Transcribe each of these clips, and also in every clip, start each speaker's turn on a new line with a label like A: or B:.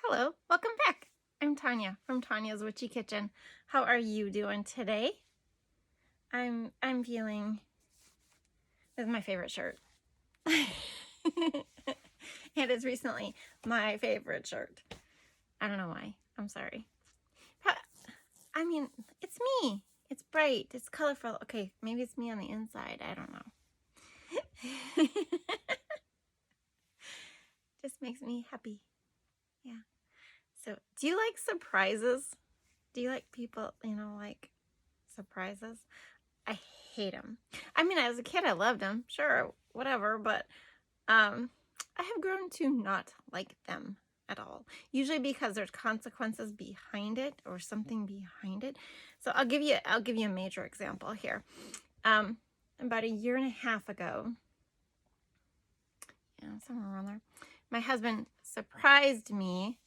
A: Hello, welcome back. I'm Tonya from Tonya's Witchy Kitchen. How are you doing today? I'm feeling, this is my favorite shirt. It is recently my favorite shirt. I don't know why. I'm sorry. But, I mean, it's me. It's bright. It's colorful. Okay, maybe it's me on the inside. I don't know. Just makes me happy. Yeah. So, do you like surprises? Do you like people, like surprises? I hate them. I mean, as a kid, I loved them. Sure, whatever. But I have grown to not like them at all. Usually because there's consequences behind it or something behind it. So I'll give you a major example here. About a year and a half ago, somewhere around there, my husband surprised me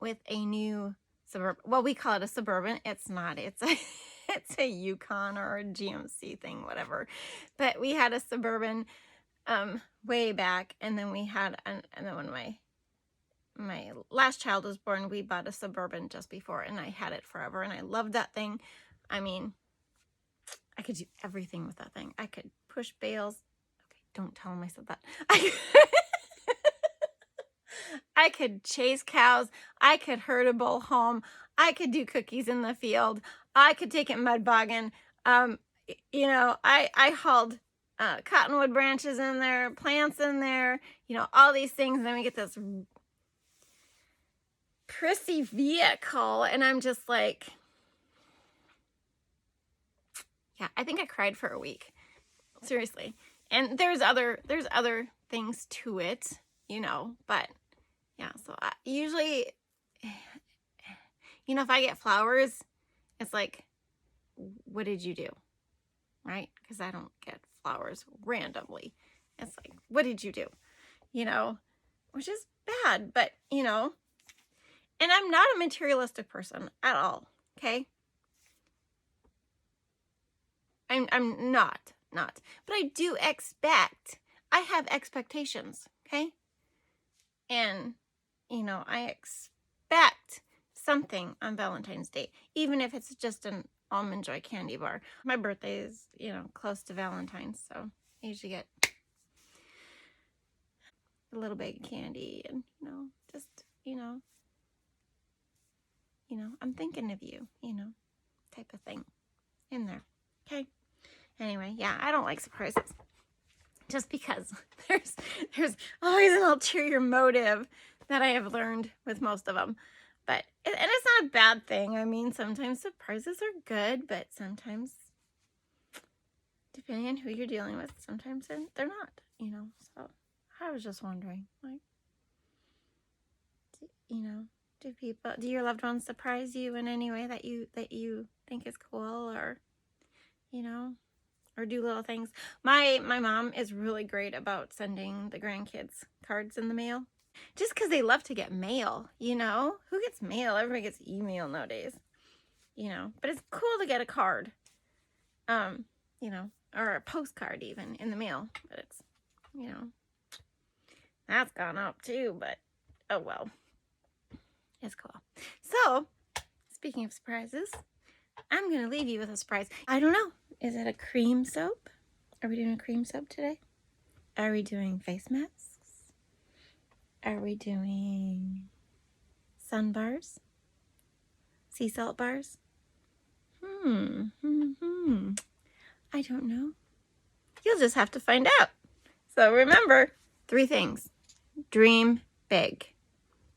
A: with a new Suburban. Well, we call it a Suburban. It's not. It's a it's a Yukon or a GMC thing, whatever. But we had a Suburban way back, and then we had and then when my last child was born, we bought a Suburban just before, and I had it forever, and I loved that thing. I mean, I could do everything with that thing. I could push bales. Okay, don't tell him I said that. I could chase cows. I could herd a bull home. I could do cookies in the field. I could take it mud bogging. I hauled cottonwood branches in there, plants in there, all these things. And then we get this prissy vehicle. And I'm just like, yeah, I think I cried for a week. Seriously. And there's other things to it, but yeah, so I usually, if I get flowers, it's like, what did you do? Right? Because I don't get flowers randomly. It's like, what did you do? Which is bad, but, and I'm not a materialistic person at all, okay? I'm not, but I do I have expectations, okay? And, I expect something on Valentine's Day, even if it's just an Almond Joy candy bar. My birthday is, close to Valentine's, so I usually get a little bag of candy and, just, I'm thinking of you, type of thing in there. Okay. Anyway, yeah, I don't like surprises. Just because there's always an ulterior motive that I have learned with most of them. And it's not a bad thing. I mean, sometimes surprises are good, but sometimes, depending on who you're dealing with, sometimes they're not, So I was just wondering, like, do your loved ones surprise you in any way that you think is cool, or, or do little things? My mom is really great about sending the grandkids cards in the mail. Just because they love to get mail, Who gets mail? Everybody gets email nowadays, But it's cool to get a card, or a postcard even in the mail. But it's, that's gone up too, but oh well. It's cool. So, speaking of surprises, I'm going to leave you with a surprise. I don't know. Is it a cream soap? Are we doing a cream soap today? Are we doing face masks? Are we doing sun bars? Sea salt bars? I don't know. You'll just have to find out. So remember, 3 things. Dream big.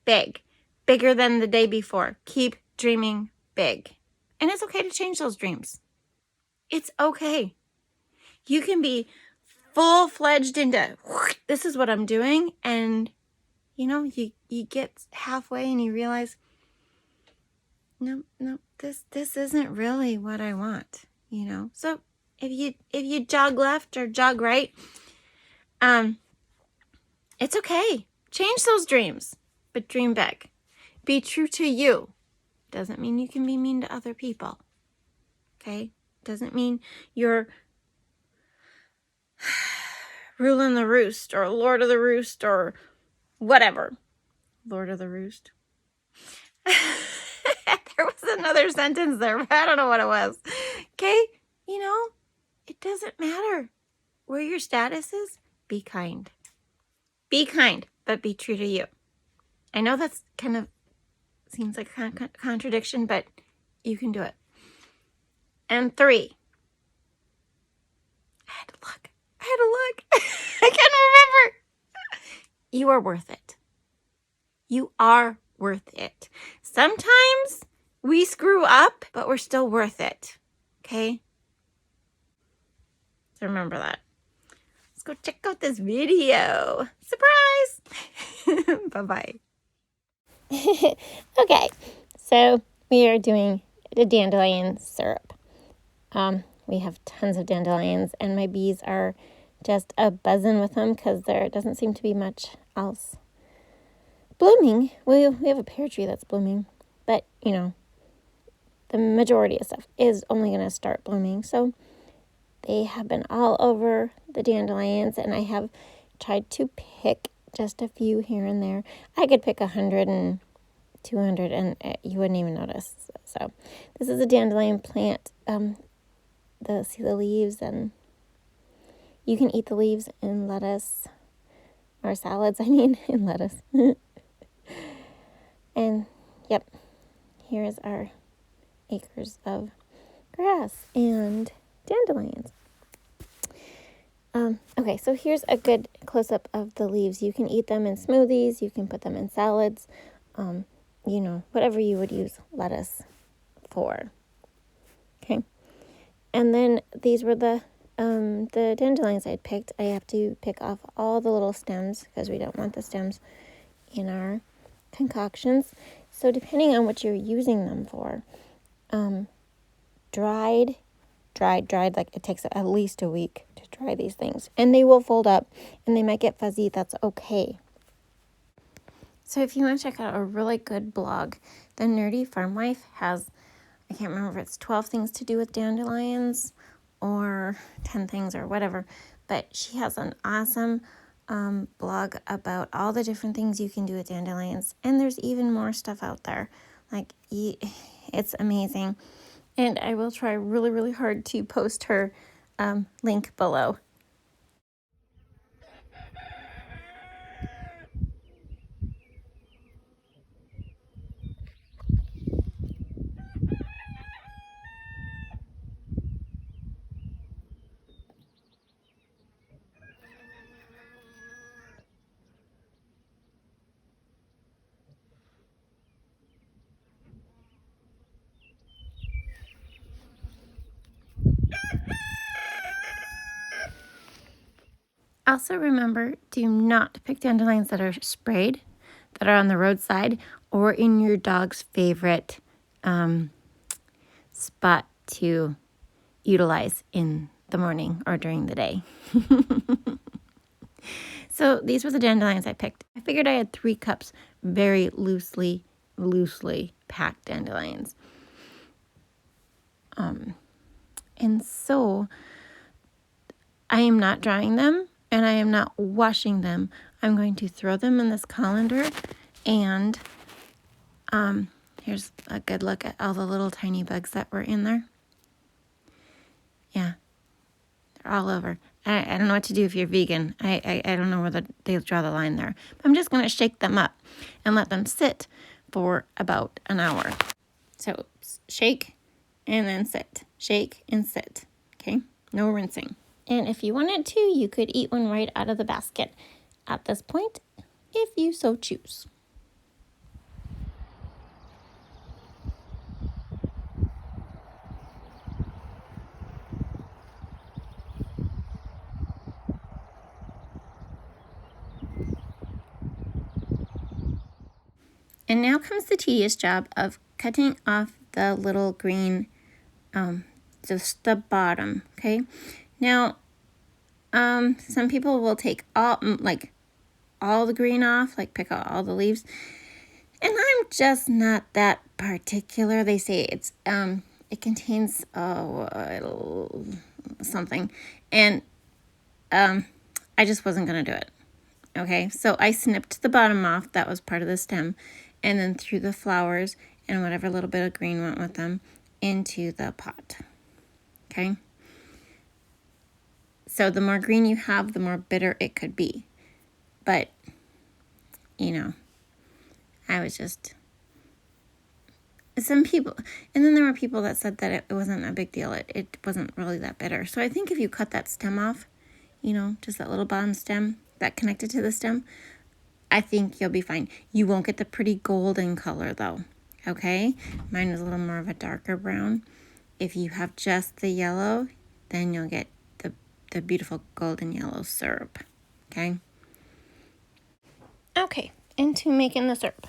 A: Big. Bigger than the day before. Keep dreaming big. And it's okay to change those dreams. It's okay. You can be full-fledged into, this is what I'm doing, and you get halfway and you realize, no, this isn't really what I want, So if you jog left or jog right, it's okay. Change those dreams, but dream big. Be true to you. Doesn't mean you can be mean to other people. Okay? Doesn't mean you're ruling the roost or Lord of the Roost or whatever. Lord of the Roost. There was another sentence there, but I don't know what it was. Okay, you know, it doesn't matter where your status is. Be kind. Be kind, but be true to you. I know that's kind of seems like a contradiction, but you can do it. And 3. I had to look. I can't remember. You are worth it. You are worth it. Sometimes we screw up, but we're still worth it. Okay? So remember that. Let's go check out this video. Surprise! Bye-bye. Okay, so we are doing the dandelion syrup. We have tons of dandelions, and my bees are just a buzzing with them because there doesn't seem to be much else blooming. We have a pear tree that's blooming, but you know, the majority of stuff is only going to start blooming. So they have been all over the dandelions, and I have tried to pick just a few here and there. I could pick 100 and 200 and you wouldn't even notice. So this is a dandelion plant. See the leaves, and you can eat the leaves in lettuce or salads. I mean, in lettuce. And yep, here is our acres of grass and dandelions. Okay, so here's a good close-up of the leaves. You can eat them in smoothies. You can put them in salads. You know, whatever you would use lettuce for. Okay. And then these were the dandelions I'd picked. I have to pick off all the little stems because we don't want the stems in our concoctions. So depending on what you're using them for, dried, like it takes at least a week to dry these things. And they will fold up and they might get fuzzy. That's okay. So if you want to check out a really good blog, the Nerdy Farm Wife has, I can't remember if it's 12 things to do with dandelions or 10 things or whatever, but she has an awesome blog about all the different things you can do with dandelions. And there's even more stuff out there. Like, it's amazing. And I will try really, really hard to post her link below. Also remember, do not pick dandelions that are sprayed, that are on the roadside, or in your dog's favorite spot to utilize in the morning or during the day. So these were the dandelions I picked. I figured I had 3 cups very loosely packed dandelions. And so I am not drying them and I am not washing them. I'm going to throw them in this colander, and here's a good look at all the little tiny bugs that were in there. Yeah, they're all over. I don't know what to do if you're vegan. I don't know where they'll draw the line there. But I'm just going to shake them up and let them sit for about an hour. So shake and then sit. Shake and sit. Okay? No rinsing. And if you wanted to, you could eat one right out of the basket at this point, if you so choose. And now comes the tedious job of cutting off the little green, just the bottom, okay? Now, some people will take all the green off, like pick out all the leaves. And I'm just not that particular. They say it's, it contains, something. And, I just wasn't going to do it. Okay, so I snipped the bottom off. That was part of the stem. And then threw the flowers and whatever little bit of green went with them into the pot. Okay? So the more green you have, the more bitter it could be. But, you know, I was just... Some people... And then there were people that said that it wasn't a big deal. It wasn't really that bitter. So I think if you cut that stem off, you know, just that little bottom stem that connected to the stem, I think you'll be fine. You won't get the pretty golden color though, okay? Mine was a little more of a darker brown. If you have just the yellow, then you'll get the beautiful golden yellow syrup, okay? Okay, into making the syrup.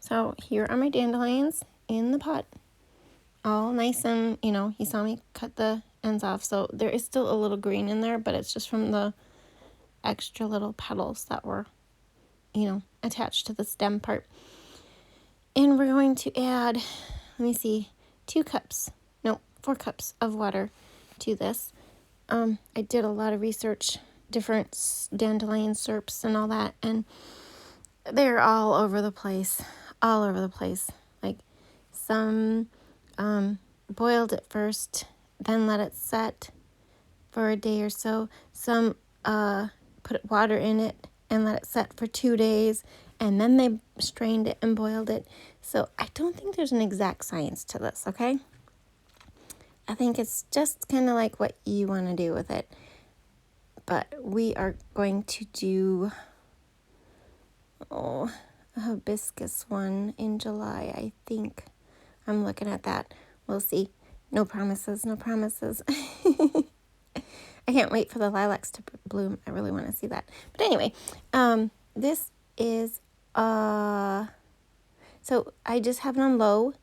A: So here are my dandelions in the pot. All nice and, you know, you saw me cut the ends off. So there is still a little green in there, but it's just from the extra little petals that were, you know, attached to the stem part. And we're going to add, let me see, 4 cups of water to this. I did a lot of research, different dandelion syrups and all that, and they're all over the place. Like some boiled it first, then let it set for a day or so. Some put water in it and let it set for 2 days, and then they strained it and boiled it. So I don't think there's an exact science to this, okay? I think it's just kind of like what you want to do with it. But we are going to do, a hibiscus one in July, I think. I'm looking at that. We'll see. No promises, no promises. I can't wait for the lilacs to bloom. I really want to see that. But anyway, this is, so I just have it on low.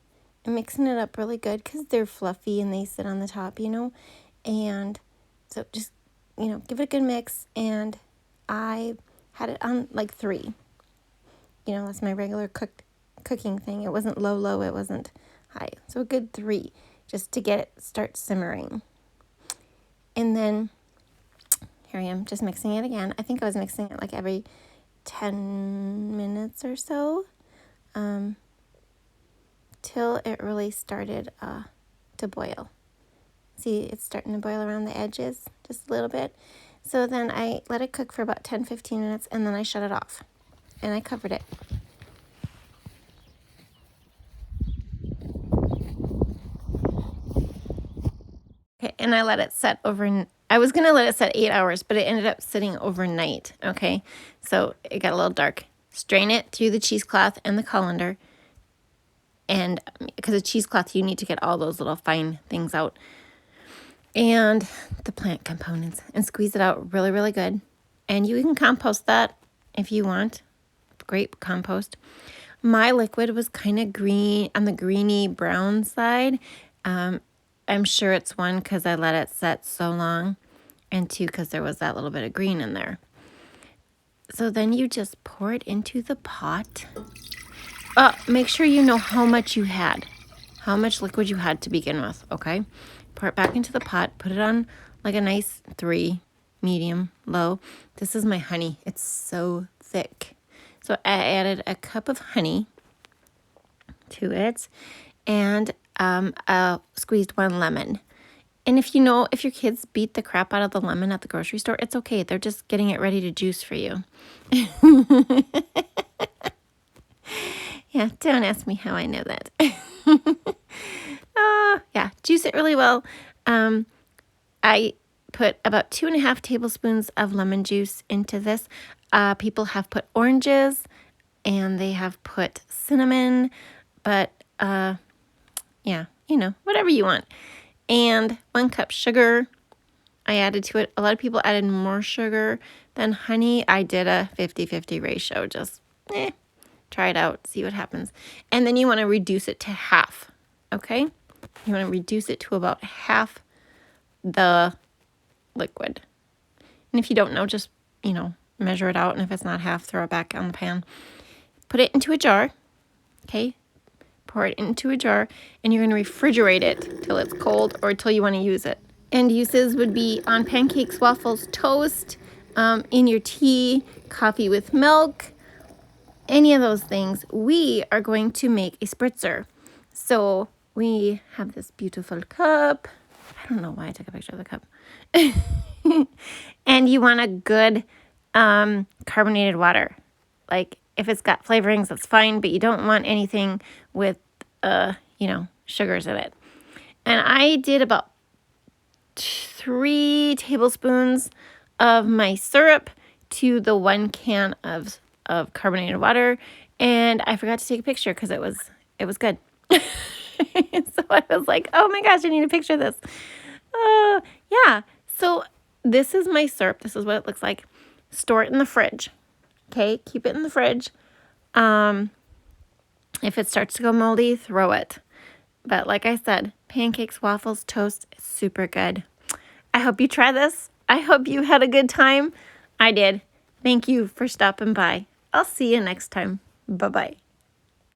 A: I'm mixing it up really good because they're fluffy and they sit on the top, you know. And so just, you know, give it a good mix. And I had it on like 3. You know, that's my regular cooking thing. It wasn't low, it wasn't high. So a good 3 just to get it start simmering. And then here I am just mixing it again. I think I was mixing it like every 10 minutes or so. Till it really started to boil. See, it's starting to boil around the edges just a little bit. So then I let it cook for about 10-15 minutes, and then I shut it off. And I covered it. Okay, and I let it set over. I was going to let it set 8 hours, but it ended up sitting overnight, okay? So it got a little dark. Strain it through the cheesecloth and the colander. And because of cheesecloth, you need to get all those little fine things out. And the plant components. And squeeze it out really, really good. And you can compost that if you want. Great compost. My liquid was kind of green, on the greeny brown side. I'm sure it's 1, because I let it set so long. And 2, because there was that little bit of green in there. So then you just pour it into the pot. Make sure you know how much you had. How much liquid you had to begin with, okay? Pour it back into the pot. Put it on like a nice 3, medium, low. This is my honey. It's so thick. So I added a cup of honey to it. And squeezed 1 lemon. And if your kids beat the crap out of the lemon at the grocery store, it's okay. They're just getting it ready to juice for you. Yeah, don't ask me how I know that. Yeah, juice it really well. I put about 2.5 tablespoons of lemon juice into this. People have put oranges and they have put cinnamon, but yeah, you know, whatever you want. And 1 cup sugar I added to it. A lot of people added more sugar than honey. I did a 50-50 ratio. Just try it out, see what happens. And then you want to reduce it to half, okay? You want to reduce it to about half the liquid. And if you don't know, just, you know, measure it out. And if it's not half, throw it back on the pan. Put it into a jar, okay? Pour it into a jar, and you're going to refrigerate it till it's cold or till you want to use it. And uses would be on pancakes, waffles, toast, in your tea, coffee with milk, any of those things, we are going to make a spritzer. So we have this beautiful cup. I don't know why I took a picture of the cup. And you want a good carbonated water. Like if it's got flavorings, that's fine, but you don't want anything with, sugars in it. And I did about 3 tablespoons of my syrup to the 1 can of carbonated water, and I forgot to take a picture because it was good. So I was like, oh my gosh, I need a picture of this. Yeah. So this is my syrup. This is what it looks like. Store it in the fridge. Okay, keep it in the fridge. If it starts to go moldy, throw it. But like I said, pancakes, waffles, toast, it's super good. I hope you try this. I hope you had a good time. I did. Thank you for stopping by. I'll see you next time. Bye-bye.